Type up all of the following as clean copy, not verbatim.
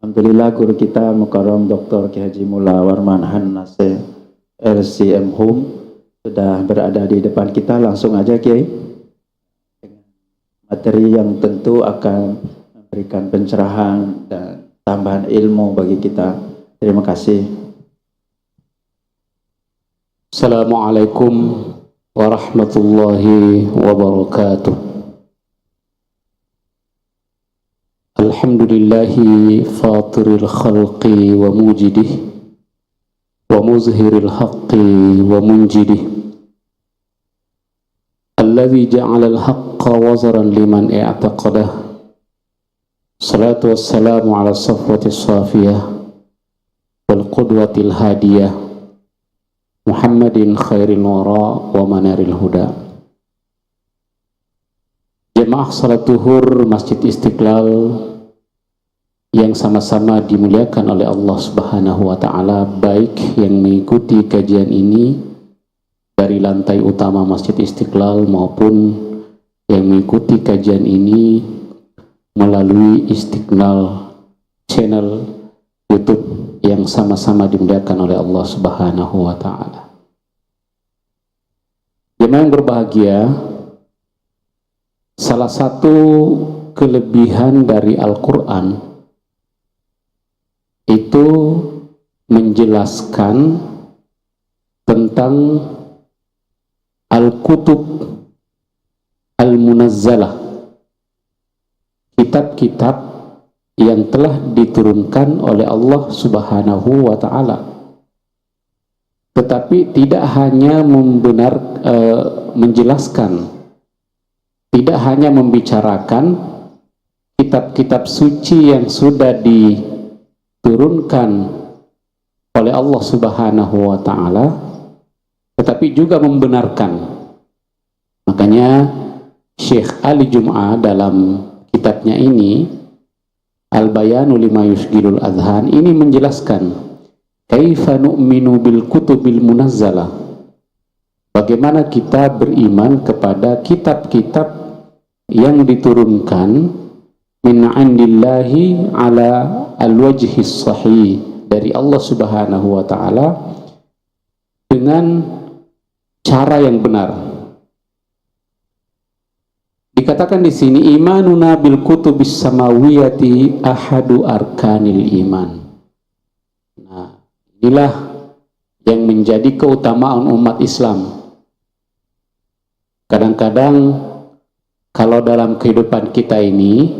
Alhamdulillah guru kita Mukarram Dr. Ki Haji Mullah Warman Hannase LCM Home sudah berada di depan kita. Langsung aja Kiai, materi yang tentu akan memberikan pencerahan dan tambahan ilmu bagi kita. Terima kasih. Assalamualaikum warahmatullahi wabarakatuh. Alhamdulillahi fatiril khalqi wa mujidih wa muzhiril haqqi wa munjidih, alladhi ja'alal haqqa wazaran liman i'taqadah. Salatu wassalamu ala safwatis safiyah wal qudwatil hadiyah Muhammadin khairil wara wa manaril huda. Jemaah salat zuhur Masjid Istiqlal yang sama-sama dimuliakan oleh Allah Subhanahu wa Ta'ala, baik yang mengikuti kajian ini dari lantai utama Masjid Istiqlal maupun yang mengikuti kajian ini melalui Istiqlal channel YouTube yang sama-sama dimuliakan oleh Allah Subhanahu wa Ta'ala. Jemaah yang berbahagia, salah satu kelebihan dari Al-Quran itu menjelaskan tentang Al-Kutub Al-Munazzalah, kitab-kitab yang telah diturunkan oleh Allah Subhanahu wa Ta'ala. Tetapi tidak hanya menjelaskan, tidak hanya membicarakan kitab-kitab suci yang sudah diturunkan oleh Allah Subhanahu wa Ta'ala, tetapi juga membenarkan. Makanya Syekh Ali Jum'ah dalam kitabnya ini, Al-Bayanu lima yusgilul adhan, ini menjelaskan kaifa nu'minu bil kutubil munazzalah, bagaimana kita beriman kepada kitab-kitab yang diturunkan min 'indillahi ala al-wajhis sahih, dari Allah Subhanahu wa Ta'ala dengan cara yang benar. Dikatakan di sini imanuna bil kutubis samawiyati ahadu arkanil iman. Nah, inilah yang menjadi keutamaan umat Islam. Kadang-kadang kalau dalam kehidupan kita ini,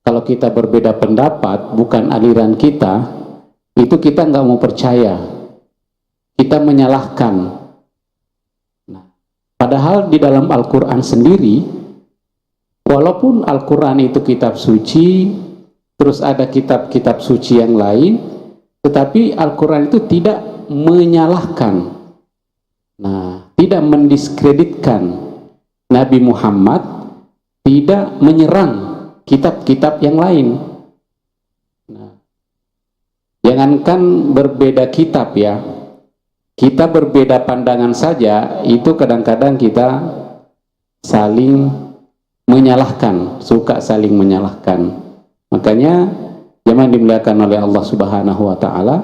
kalau kita berbeda pendapat, bukan aliran kita, itu kita nggak mau percaya, kita menyalahkan. Nah, padahal di dalam Al-Quran sendiri, walaupun Al-Quran itu kitab suci, terus ada kitab-kitab suci yang lain, tetapi Al-Quran itu tidak menyalahkan, nah, tidak mendiskreditkan Nabi Muhammad, tidak menyerang kitab-kitab yang lain. Nah, jangankan berbeda kitab ya, kita berbeda pandangan saja, itu kadang-kadang kita saling menyalahkan, suka saling menyalahkan. Makanya jemaah dimuliakan oleh Allah Subhanahu wa Ta'ala,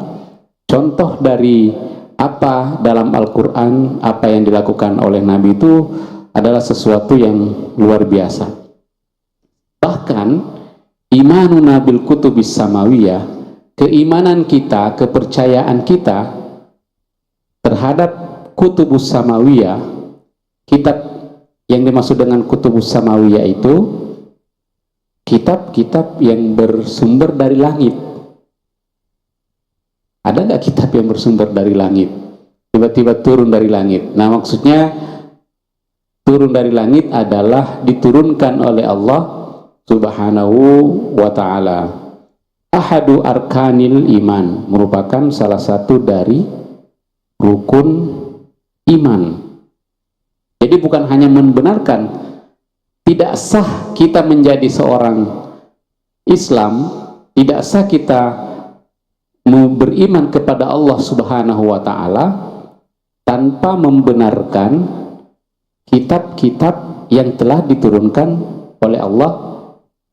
contoh dari apa dalam Al-Quran, apa yang dilakukan oleh Nabi itu adalah sesuatu yang luar biasa. Bahkan imanuna bil kutubis samawiyah, keimanan kita, kepercayaan kita terhadap kutubus samawiyah, kitab yang dimaksud dengan kutubus samawiyah itu kitab-kitab yang bersumber dari langit. Ada nggak kitab yang bersumber dari langit? Tiba-tiba turun dari langit. Nah, maksudnya turun dari langit adalah diturunkan oleh Allah Subhanahu wa Ta'ala. Ahadu arkanil iman, merupakan salah satu dari rukun iman. Jadi bukan hanya membenarkan, tidak sah kita menjadi seorang Islam, tidak sah kita beriman kepada Allah Subhanahu wa Ta'ala tanpa membenarkan kitab-kitab yang telah diturunkan oleh Allah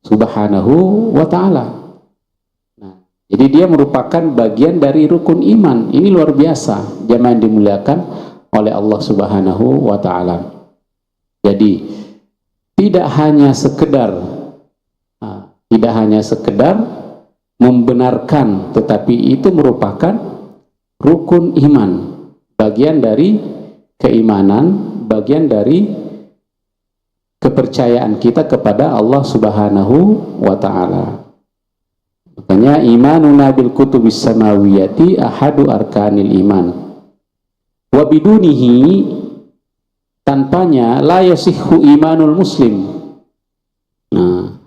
Subhanahu wa Ta'ala. Nah, Jadi dia merupakan bagian dari rukun iman. Ini luar biasa, jamaah yang dimuliakan oleh Allah Subhanahu wa taala. Jadi tidak hanya sekedar membenarkan, tetapi itu merupakan rukun iman, bagian dari keimanan, bagian dari kepercayaan kita kepada Allah Subhanahu wa taala. Makanya imanuna bil kutubis samawiyati ahadu arkanil iman. Wa bidunihi, tanpanya la yasihhu imanul muslim. Nah,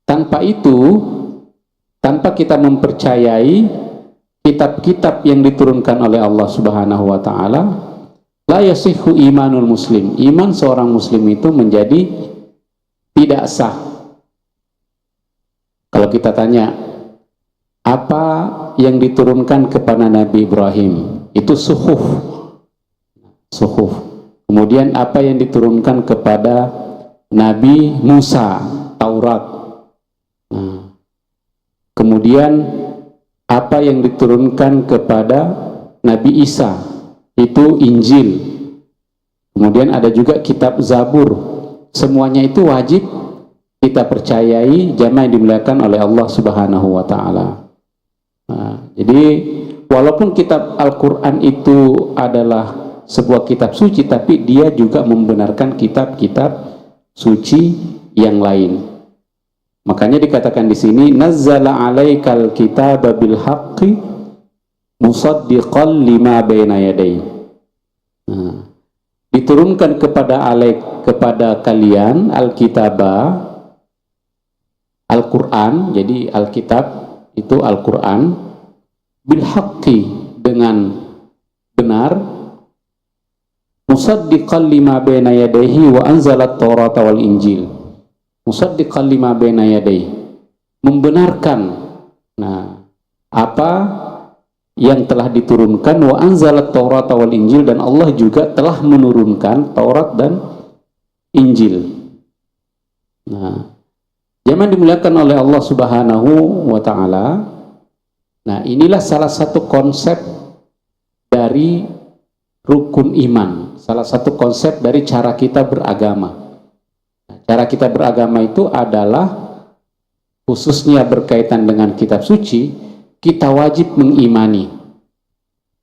tanpa itu, tanpa kita mempercayai kitab-kitab yang diturunkan oleh Allah Subhanahu wa taala, la yasihhu imanul muslim. Iman seorang muslim itu menjadi tidak sah. Kalau kita tanya, apa yang diturunkan kepada Nabi Ibrahim? Itu suhuf. Kemudian apa yang diturunkan kepada Nabi Musa? Taurat. Nah, kemudian apa yang diturunkan kepada Nabi Isa? Itu Injil. Kemudian ada juga kitab Zabur. Semuanya itu wajib kita percayai, jamaah yang dimuliakan oleh Allah Subhanahu wa taala. Nah, jadi walaupun kitab Al-Quran itu adalah sebuah kitab suci, tapi dia juga membenarkan kitab-kitab suci yang lain. Makanya dikatakan di sini, nazzala 'alaikal kitaba bil haqqi musaddiqan lima baina yadayhi. Nah, diturunkan kepada kalian al-kitaba, Al-Quran. Jadi Alkitab itu Al-Quran, bil haqqi, dengan benar, musaddiqan lima baina yadayhi wa anzalat Taurata wal Injil. Musaddiqan lima baina yadayhi, membenarkan apa yang telah diturunkan, wa anzalat Taurata wal Injil, dan Allah juga telah menurunkan Taurat dan Injil. Nah, jamaah dimuliakan oleh Allah Subhanahu wa taala. Nah, inilah salah satu konsep dari rukun iman, salah satu konsep dari cara kita beragama. Cara kita beragama itu adalah khususnya berkaitan dengan kitab suci, kita wajib mengimani,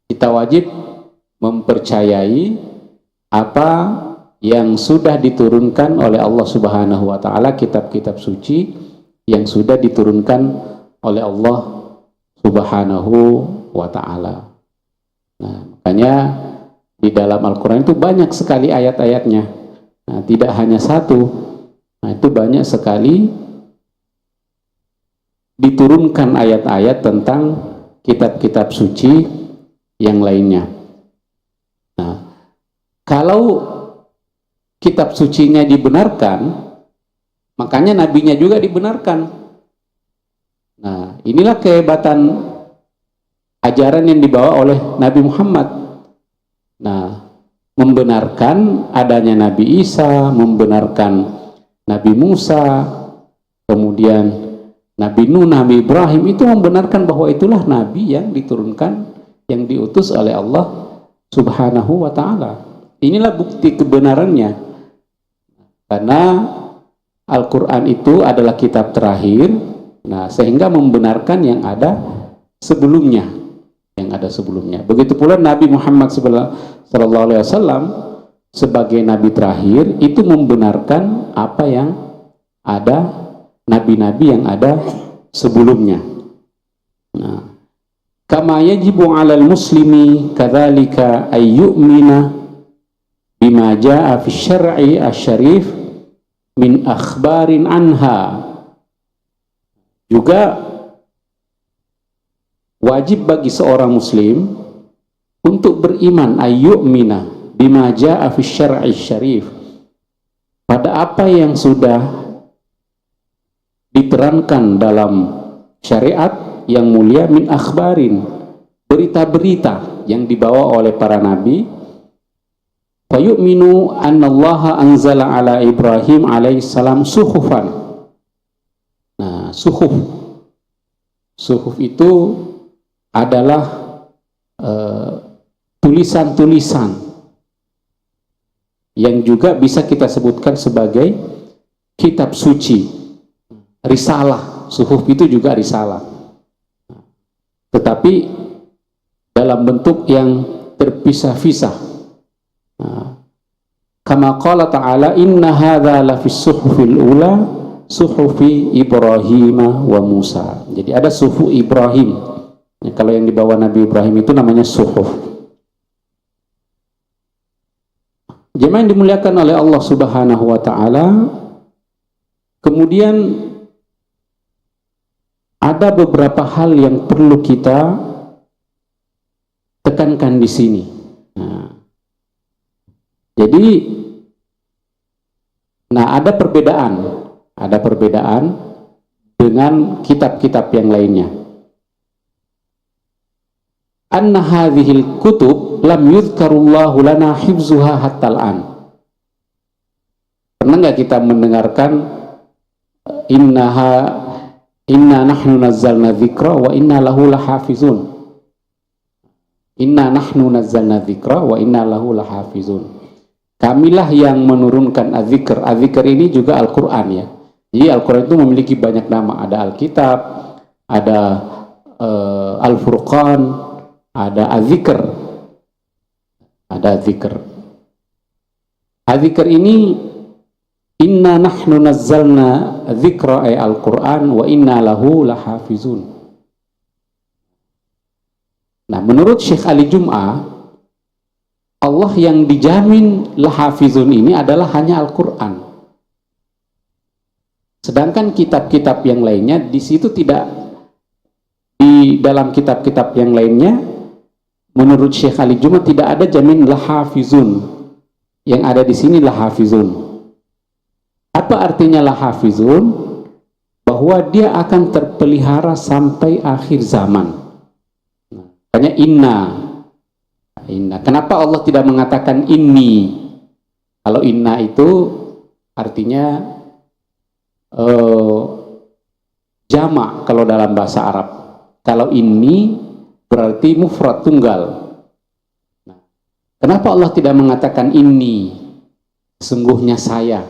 kita wajib mempercayai apa yang sudah diturunkan oleh Allah Subhanahu wa taala, kitab-kitab suci yang sudah diturunkan oleh Allah Subhanahu wa taala. Nah, makanya di dalam Al-Quran itu banyak sekali ayat-ayatnya. Nah, tidak hanya satu. Nah, itu banyak sekali diturunkan ayat-ayat tentang kitab-kitab suci yang lainnya. Nah, kalau kitab sucinya dibenarkan, makanya nabinya juga dibenarkan. Nah, inilah kehebatan ajaran yang dibawa oleh Nabi Muhammad. Nah, membenarkan adanya Nabi Isa, membenarkan Nabi Musa, kemudian Nabi Nuh, Nabi Ibrahim, itu membenarkan bahwa itulah Nabi yang diturunkan, yang diutus oleh Allah Subhanahu wa ta'ala. Inilah bukti kebenarannya. Karena Al-Quran itu adalah kitab terakhir, nah, sehingga membenarkan yang ada sebelumnya, Begitu pula Nabi Muhammad sallallahu alaihi wasallam sebagai nabi terakhir itu membenarkan apa yang ada, nabi-nabi yang ada sebelumnya. Nah, kama yajibu 'alal muslimi kadzalika ay yu'mina bima jaa'a fi syar'i asy-syarif min akhbarin anha. Juga wajib bagi seorang muslim untuk beriman, ayyu'mina bima jaa'a fi syar'i syarif, pada apa yang sudah diterangkan dalam syariat yang mulia, min akhbarin, berita-berita yang dibawa oleh para nabi. Fa yu'minu annallaha anzala ala Ibrahim alaihissalam suhufan. Nah, suhuf Suhuf itu adalah tulisan-tulisan yang juga bisa kita sebutkan sebagai kitab suci, risalah. Suhuf itu juga risalah, tetapi dalam bentuk yang terpisah-pisah. Kama qala ta'ala, inna hadza lafis suhufil ula suhufi Ibrahim wa Musa. Jadi ada suhuf Ibrahim. Kalau yang dibawa Nabi Ibrahim itu namanya suhuf. Jemaah yang dimuliakan oleh Allah Subhanahu wa taala, kemudian ada beberapa hal yang perlu kita tekankan di sini. Ada perbedaan dengan kitab-kitab yang lainnya. Anna hadhil kutub lam yudhkarullahu lana hifzuha hatta al-an. Pernah nggak kita mendengarkan inna nahnu nazzalna dzikra wa inna lahu lahafizun. Inna nahnu nazzalna dzikra wa inna lahu lahafizun. Kamilah yang menurunkan az-zikr. Az-zikr ini juga Al-Quran ya. Jadi Al-Quran itu memiliki banyak nama. Ada Alkitab, ada Al-Furqan, ada Az-zikr. Ada Az-zikr. Az-zikr ini inna nahnu nazzalna dzikra ay Al-Quran wa inna lahu lahafizun. Nah, menurut Syekh Ali Jum'ah, Allah yang dijamin lahafizun ini adalah hanya Al-Quran. Sedangkan kitab-kitab yang lainnya di situ tidak, di dalam kitab-kitab yang lainnya menurut Syekh Ali Jum'ah tidak ada jamin lahafizun. Yang ada di sini lahafizun. Apa artinya lahafizun? Bahwa dia akan terpelihara sampai akhir zaman. Makanya inna. Kenapa Allah tidak mengatakan inni? Kalau inna itu artinya jamak kalau dalam bahasa Arab. Kalau inni berarti mufrad tunggal. Kenapa Allah tidak mengatakan inni? Sesungguhnya saya.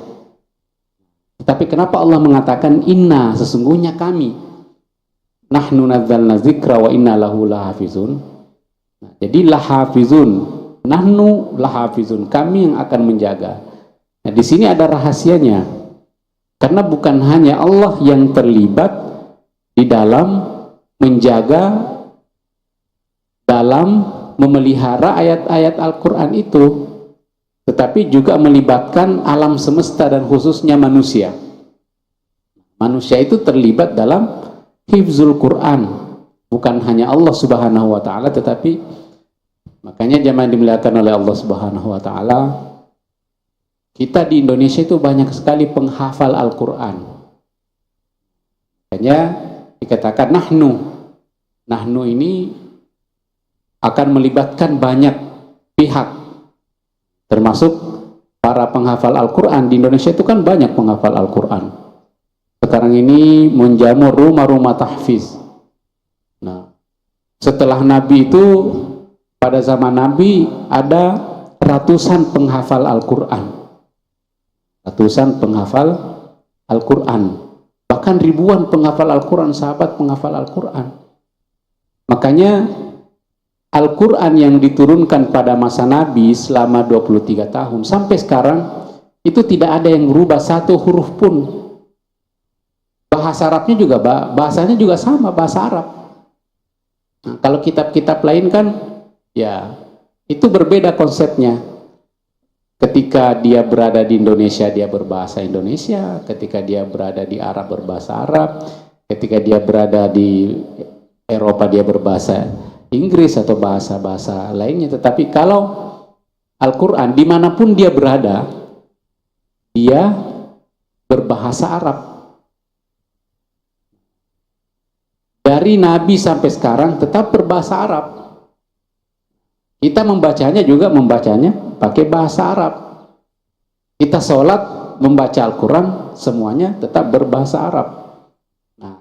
Tapi kenapa Allah mengatakan inna? Sesungguhnya kami. Nahnu nazzalna dzikra wa inna lahu lahafizun. Jadi lahafizun, nahnu lahafizun, kami yang akan menjaga. Nah, di sini ada rahasianya. Karena bukan hanya Allah yang terlibat di dalam menjaga, dalam memelihara ayat-ayat Al-Quran itu, tetapi juga melibatkan alam semesta dan khususnya manusia. Manusia itu terlibat dalam hifzul Quran. Bukan hanya Allah Subhanahu wa taala, tetapi makanya jemaah dimuliakan oleh Allah Subhanahu wa taala, kita di Indonesia itu banyak sekali penghafal Al-Qur'an. Makanya dikatakan nahnu ini akan melibatkan banyak pihak, termasuk para penghafal Al-Qur'an. Di Indonesia itu kan banyak penghafal Al-Qur'an. Sekarang ini menjamur rumah-rumah tahfiz. Nah, setelah Nabi itu, pada zaman Nabi ada ratusan penghafal Al-Quran. Ratusan penghafal Al-Quran. Bahkan ribuan penghafal Al-Quran, sahabat penghafal Al-Quran. Makanya Al-Quran yang diturunkan pada masa Nabi selama 23 tahun sampai sekarang itu tidak ada yang berubah satu huruf pun. Bahasa Arabnya juga, bahasanya juga sama, bahasa Arab. Nah, kalau kitab-kitab lain kan ya itu berbeda konsepnya. Ketika dia berada di Indonesia dia berbahasa Indonesia, ketika dia berada di Arab berbahasa Arab, ketika dia berada di Eropa dia berbahasa Inggris atau bahasa-bahasa lainnya. Tetapi kalau Al-Quran dimanapun dia berada, dia berbahasa Arab. Dari Nabi sampai sekarang tetap berbahasa Arab. Kita membacanya juga pakai bahasa Arab. Kita sholat, membaca Al-Quran, semuanya tetap berbahasa Arab. Nah,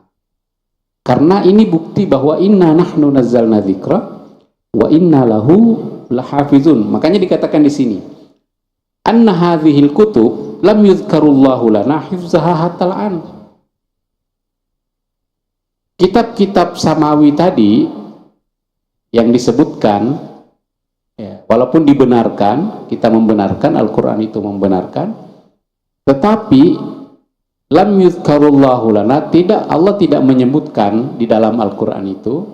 Karena ini bukti bahwa inna nahnu nazzalna dzikra wa inna lahu lahafizun. Makanya dikatakan di sini, anna hadhil kutub lam yuzkarullahu lana hifzaha hatal an. Kitab-kitab samawi tadi yang disebutkan, ya, walaupun dibenarkan, kita membenarkan, Al-Quran itu membenarkan, tetapi lam yuzkarullahu lana, Allah tidak menyebutkan di dalam Al-Quran itu,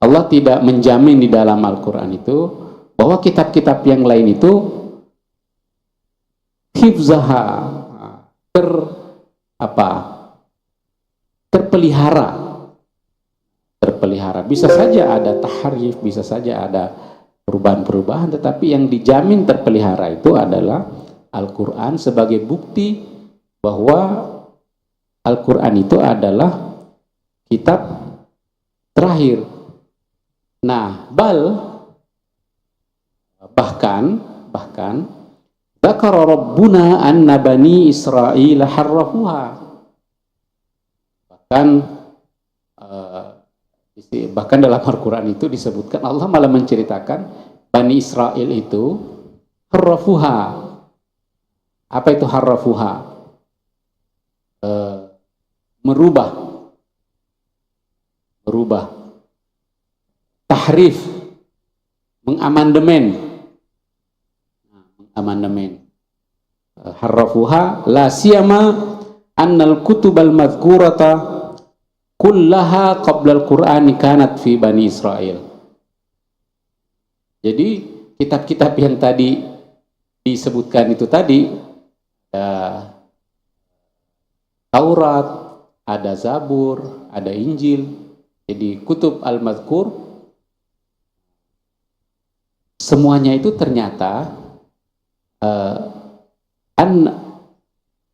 Allah tidak menjamin di dalam Al-Quran itu bahwa kitab-kitab yang lain itu hifzaha, terpelihara. Bisa saja ada tahrif, bisa saja ada perubahan-perubahan, tetapi yang dijamin terpelihara itu adalah Al-Quran sebagai bukti bahwa Al-Quran itu adalah kitab terakhir. Nah, bahkan dzakara rabbuna anna bani Israil harrafuha. Bahkan dalam Al-Quran itu disebutkan, Allah malah menceritakan Bani Israel itu harrafuha. Apa itu harrafuha? Merubah, tahrif, mengamandemen. Harrafuha la siyama annal kutubal madhkurata kullaha qabla al-Qur'ani kanat fi Bani Israel. Jadi kitab-kitab yang tadi disebutkan itu tadi, ada Taurat, ada Zabur, ada Injil. Jadi kutub al-madhkur semuanya itu ternyata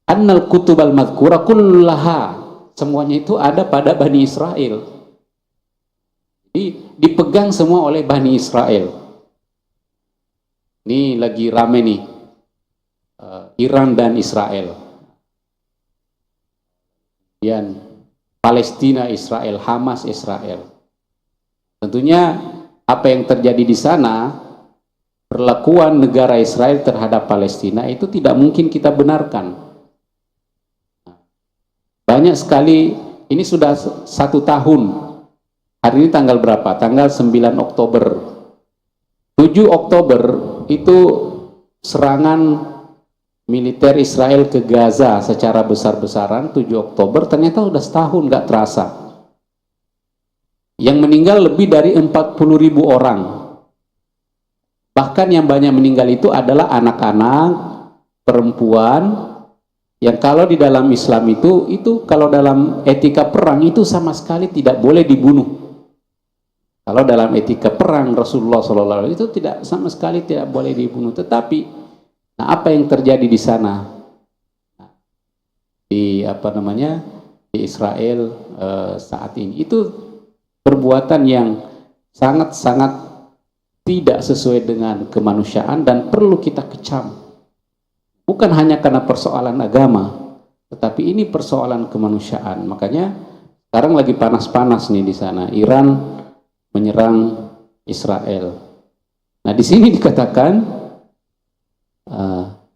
annal kutub al-madhkura kullaha, semuanya itu ada pada Bani Israel. Jadi dipegang semua oleh Bani Israel. Ini lagi rame nih, Iran dan Israel. Kemudian Palestina Israel, Hamas Israel. Tentunya apa yang terjadi di sana, perlakuan negara Israel terhadap Palestina itu tidak mungkin kita benarkan. Banyak sekali, ini sudah 1 tahun. Hari ini tanggal berapa? Tanggal 9 Oktober. 7 Oktober itu serangan militer Israel ke Gaza secara besar-besaran. 7 Oktober ternyata udah setahun, gak terasa. Yang meninggal lebih dari 40.000 orang. Bahkan yang banyak meninggal itu adalah anak-anak, perempuan, yang kalau di dalam Islam itu kalau dalam etika perang itu sama sekali tidak boleh dibunuh. Kalau dalam etika perang Rasulullah SAW itu tidak sama sekali tidak boleh dibunuh. Tetapi, nah apa yang terjadi di sana? Di di Israel saat ini itu perbuatan yang sangat-sangat tidak sesuai dengan kemanusiaan dan perlu kita kecam. Bukan hanya karena persoalan agama, tetapi ini persoalan kemanusiaan. Makanya sekarang lagi panas-panas nih di sana. Iran menyerang Israel. Nah, di sini dikatakan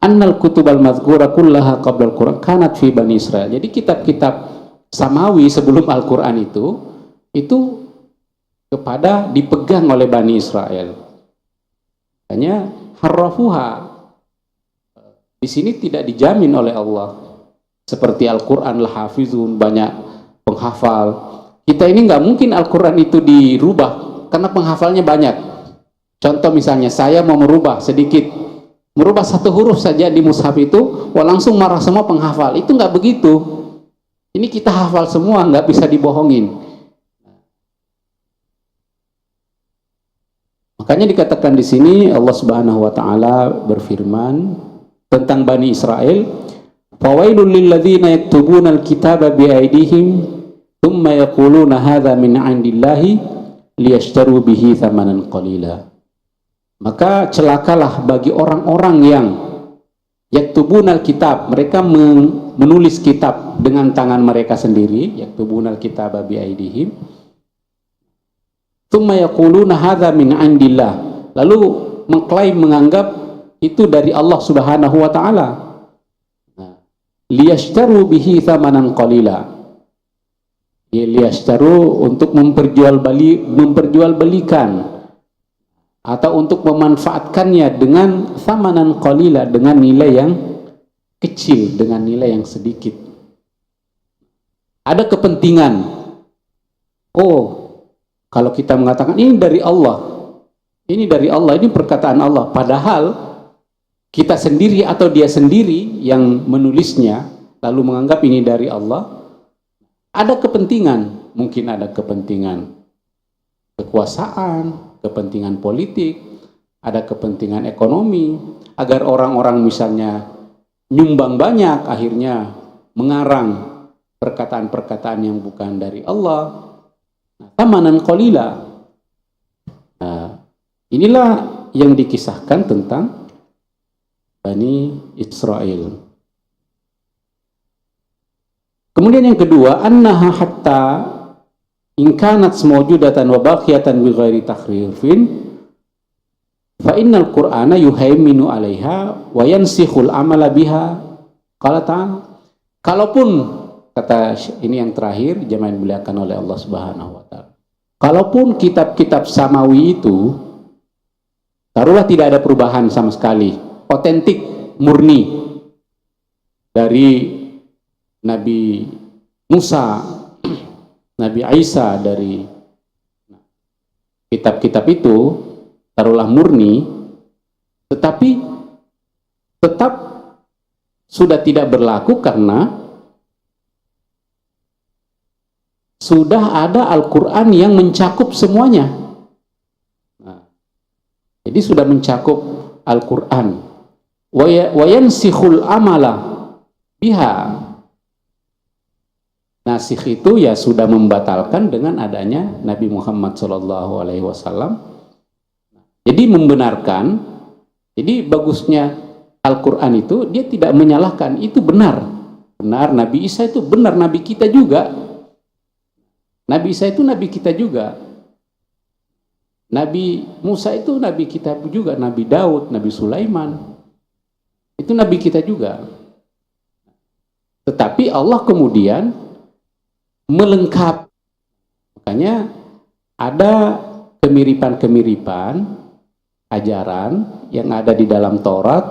annal kutubal madhkura kullaha qabla al-Qur'an kanat fi Bani Israel. Jadi kitab-kitab samawi sebelum Al-Qur'an itu kepada dipegang oleh Bani Israel. Makanya harrafuha. Di sini tidak dijamin oleh Allah. Seperti Al-Quran lahafizun, banyak penghafal. Kita ini nggak mungkin Al-Quran itu dirubah karena penghafalnya banyak. Contoh misalnya, saya mau merubah sedikit, merubah 1 huruf saja di mushaf itu, wah langsung marah semua penghafal. Itu nggak begitu. Ini kita hafal semua, nggak bisa dibohongin. Makanya dikatakan di sini Allah Subhanahu wa taala berfirman tentang Bani Israel, fawailul lil ladzina yaktubuna al-kitaba bi aydihim thumma yaquluna hadza min 'indillahi liyashtaru bihi thamanan qalila. Maka celakalah bagi orang-orang yang yaktubuna al-kitab, mereka menulis kitab dengan tangan mereka sendiri, yaktubunal kitaba bi aidihim, tsumma yaquluna hadza min indillah, lalu mengklaim, menganggap itu dari Allah Subhanahu wa taala. Liyashtaru bihi thamanan qalila, liyashtaru untuk memperjualbelikan atau untuk memanfaatkannya dengan thamanan qalila, dengan nilai yang kecil, dengan nilai yang sedikit. Ada kepentingan. Oh, kalau kita mengatakan ini dari Allah, ini dari Allah, ini perkataan Allah, padahal kita sendiri atau dia sendiri yang menulisnya lalu menganggap ini dari Allah, ada kepentingan. Mungkin ada kepentingan kekuasaan, kepentingan politik, ada kepentingan ekonomi, agar orang-orang misalnya nyumbang banyak, akhirnya mengarang perkataan-perkataan yang bukan dari Allah. Thamanan qalila. Inilah yang dikisahkan tentang Bani Israel. Kemudian yang kedua, annaha hatta in kanat mawjudatan wa baqiyatan bi ghairi takhrifin fa innal qur'ana yuhaiminu 'alaiha wa yansikhul amala biha. Qala ta'ala, kalaupun, kata ini yang terakhir, jemaah yang dimuliakan oleh Allah Subhanahu wa taala, kalaupun kitab-kitab samawi itu taruhlah tidak ada perubahan sama sekali, otentik, murni dari Nabi Musa, Nabi Isa, dari kitab-kitab itu taruhlah murni, tetapi tetap sudah tidak berlaku karena sudah ada Al-Quran yang mencakup semuanya. Jadi sudah mencakup Al-Quran. Wa yansikhul amala biha. Nasikh itu ya sudah membatalkan dengan adanya Nabi Muhammad SAW. Jadi membenarkan. Jadi bagusnya Al-Quran itu dia tidak menyalahkan, itu benar. Benar, Nabi Isa itu benar, Nabi kita juga. Nabi Isa itu Nabi kita juga. Nabi Musa itu Nabi kita juga. Nabi Daud, Nabi Sulaiman, itu Nabi kita juga. Tetapi Allah kemudian melengkapi. Makanya ada kemiripan-kemiripan ajaran yang ada di dalam Taurat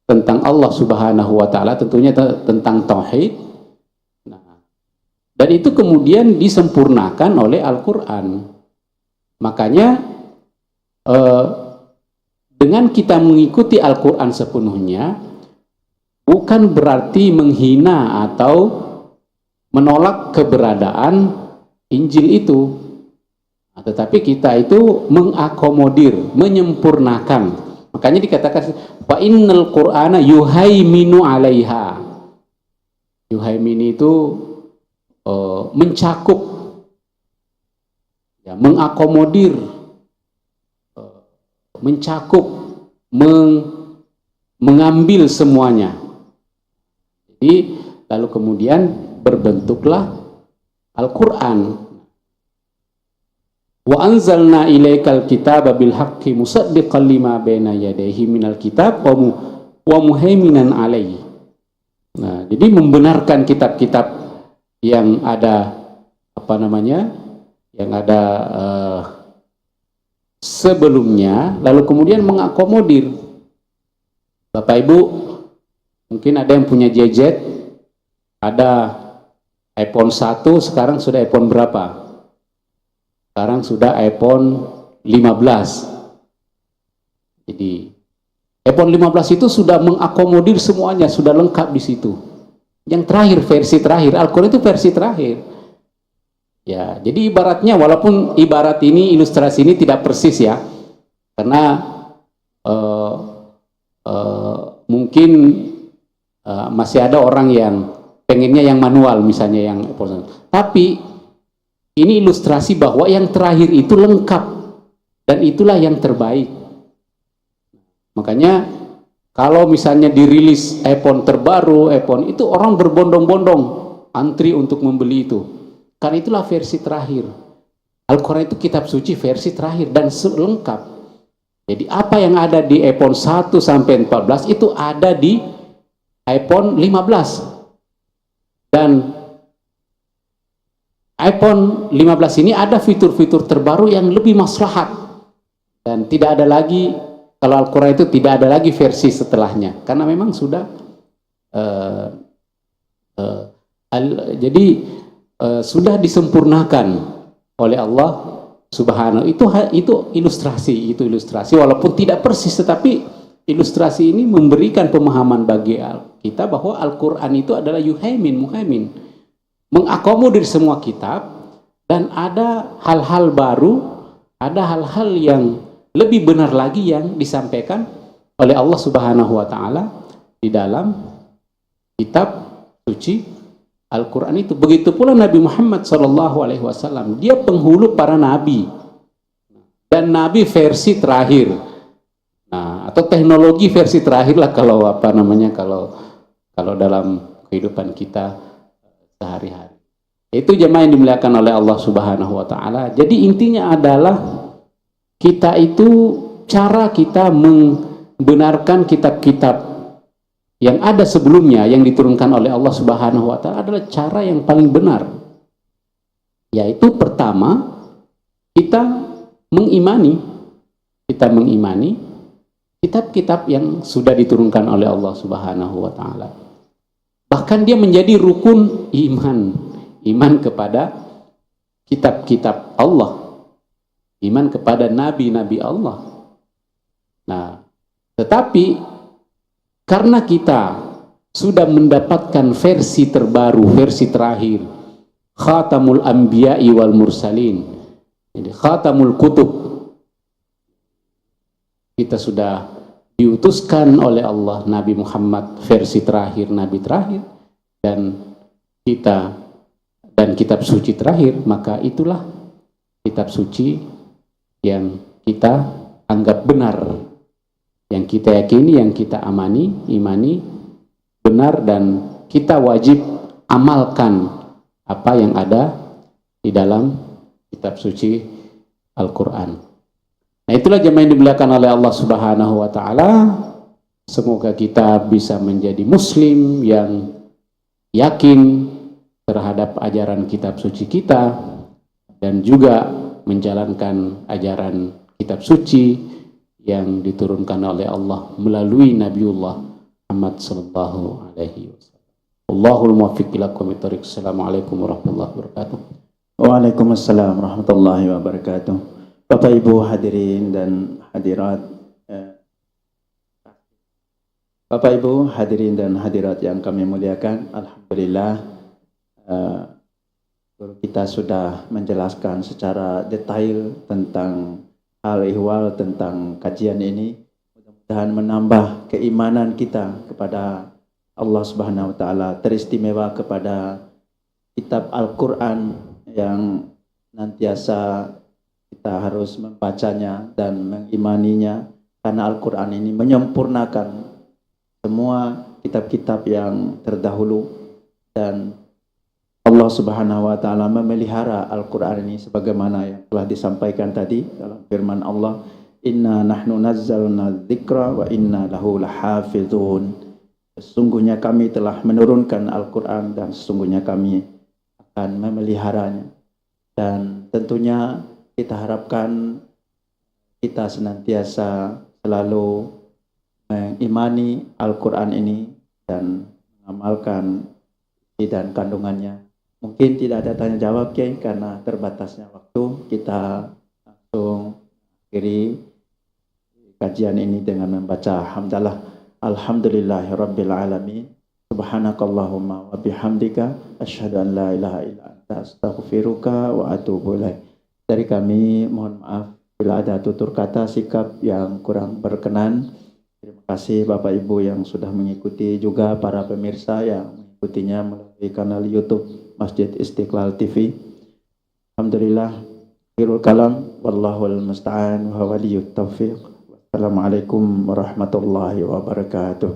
tentang Allah Subhanahu wa taala, tentunya tentang tauhid. Dan itu kemudian disempurnakan oleh Al-Quran. Makanya dengan kita mengikuti Al-Quran sepenuhnya bukan berarti menghina atau menolak keberadaan Injil itu, tetapi kita itu mengakomodir, menyempurnakan. Makanya dikatakan fa innal Qur'ana yuhaiminu 'alaiha. Yuhaimini itu mencakup, ya, mengakomodir, mencakup, mengambil semuanya. Jadi lalu kemudian berbentuklah Al-Quran. Wa anzalna ilaikal kitaba bil haqqi musaddiqan lima baina yadayhi minal kitab wa muhaiminan alaihi. Nah, jadi membenarkan kitab-kitab yang ada yang ada sebelumnya, lalu kemudian mengakomodir. Bapak Ibu mungkin ada yang punya gadget, ada iPhone 1, sekarang sudah iPhone berapa? Sekarang sudah iPhone 15. Jadi iPhone 15 itu sudah mengakomodir semuanya, sudah lengkap di situ. Yang terakhir, versi terakhir, Al-Quran itu versi terakhir. Ya, jadi ibaratnya, walaupun ibarat ini, ilustrasi ini tidak persis ya, karena mungkin masih ada orang yang pengennya yang manual, misalnya yang, tapi ini ilustrasi bahwa yang terakhir itu lengkap dan itulah yang terbaik. Makanya Kalau misalnya dirilis iPhone terbaru, iPhone itu orang berbondong-bondong antri untuk membeli itu. Karena itulah versi terakhir. Al-Quran itu kitab suci versi terakhir dan lengkap. Jadi apa yang ada di iPhone 1 sampai 14 itu ada di iPhone 15. Dan iPhone 15 ini ada fitur-fitur terbaru yang lebih maslahat. Dan tidak ada lagi, kalau Al-Quran itu tidak ada lagi versi setelahnya. Karena memang sudah sudah disempurnakan oleh Allah Subhanahu. Itu ilustrasi walaupun tidak persis, tetapi ilustrasi ini memberikan pemahaman bagi kita bahwa Al-Quran itu adalah muhaimin, mengakomodir semua kitab, dan ada hal-hal baru, ada hal-hal yang lebih benar lagi yang disampaikan oleh Allah Subhanahu wa taala di dalam kitab suci Al-Quran itu. Begitu pula Nabi Muhammad SAW, dia penghulu para nabi dan nabi versi terakhir. Nah, atau teknologi versi terakhir lah kalau kalau dalam kehidupan kita sehari-hari. Itu jemaah yang dimuliakan oleh Allah Subhanahu wa taala. Jadi intinya adalah kita itu, cara kita membenarkan kitab-kitab yang ada sebelumnya yang diturunkan oleh Allah Subhanahu wa taala adalah cara yang paling benar. Yaitu pertama, kita mengimani kitab-kitab yang sudah diturunkan oleh Allah Subhanahu wa taala. Bahkan dia menjadi rukun iman kepada kitab-kitab Allah, iman kepada nabi-nabi Allah. Nah, tetapi karena kita sudah mendapatkan versi terbaru, versi terakhir, Khatamul Anbiya'i wal Mursalin, jadi Khatamul Kutub, kita sudah diutuskan oleh Allah Nabi Muhammad versi terakhir, nabi terakhir, dan kitab suci terakhir, maka itulah kitab suci yang kita anggap benar, yang kita yakini, yang kita imani benar, dan kita wajib amalkan apa yang ada di dalam kitab suci Al-Quran. Nah, itulah jemaah yang dimuliakan oleh Allah Subhanahu wa taala. Semoga kita bisa menjadi muslim yang yakin terhadap ajaran kitab suci kita, dan juga menjalankan ajaran kitab suci yang diturunkan oleh Allah melalui Nabiullah Muhammad sallallahu alaihi wasallam. Allahul muwaffiq ila aqwamit thoriq. Assalamualaikum warahmatullahi wabarakatuh. Waalaikumsalam warahmatullahi wabarakatuh. Bapak Ibu hadirin dan hadirat, Bapak Ibu hadirin dan hadirat yang kami muliakan, alhamdulillah guru kita sudah menjelaskan secara detail tentang hal ihwal tentang kajian ini. Mudah-mudahan menambah keimanan kita kepada Allah Subhanahu wa taala, teristimewa kepada kitab Al-Quran yang nantiasa kita harus membacanya dan mengimaninya, karena Al-Quran ini menyempurnakan semua kitab-kitab yang terdahulu, dan Allah Subhanahu wa taala memelihara Al-Quran ini sebagaimana yang telah disampaikan tadi dalam firman Allah, inna nahnu nazzalna dzikra wa inna lahu lahafizun. Sesungguhnya kami telah menurunkan Al-Quran dan sesungguhnya kami akan memeliharanya. Dan tentunya kita harapkan kita senantiasa selalu mengimani Al-Quran ini dan mengamalkan isi dan kandungannya. Mungkin tidak ada tanya jawab, Kiai, karena terbatasnya waktu. Kita langsung akhiri kajian ini dengan membaca hamdalah. Alhamdulillahirabbil alamin. Subhanakallahumma wa bihamdika asyhadu an la ilaha illa anta astaghfiruka wa atubu ilaik. Dari kami mohon maaf bila ada tutur kata sikap yang kurang berkenan. Terima kasih Bapak Ibu yang sudah mengikuti, juga para pemirsa yang mengikutinya melalui kanal YouTube Masjid Istiqlal TV. Alhamdulillah, akhirul kalam, wallahul musta'an wa waliyut taufiq. Assalamualaikum warahmatullahi wabarakatuh.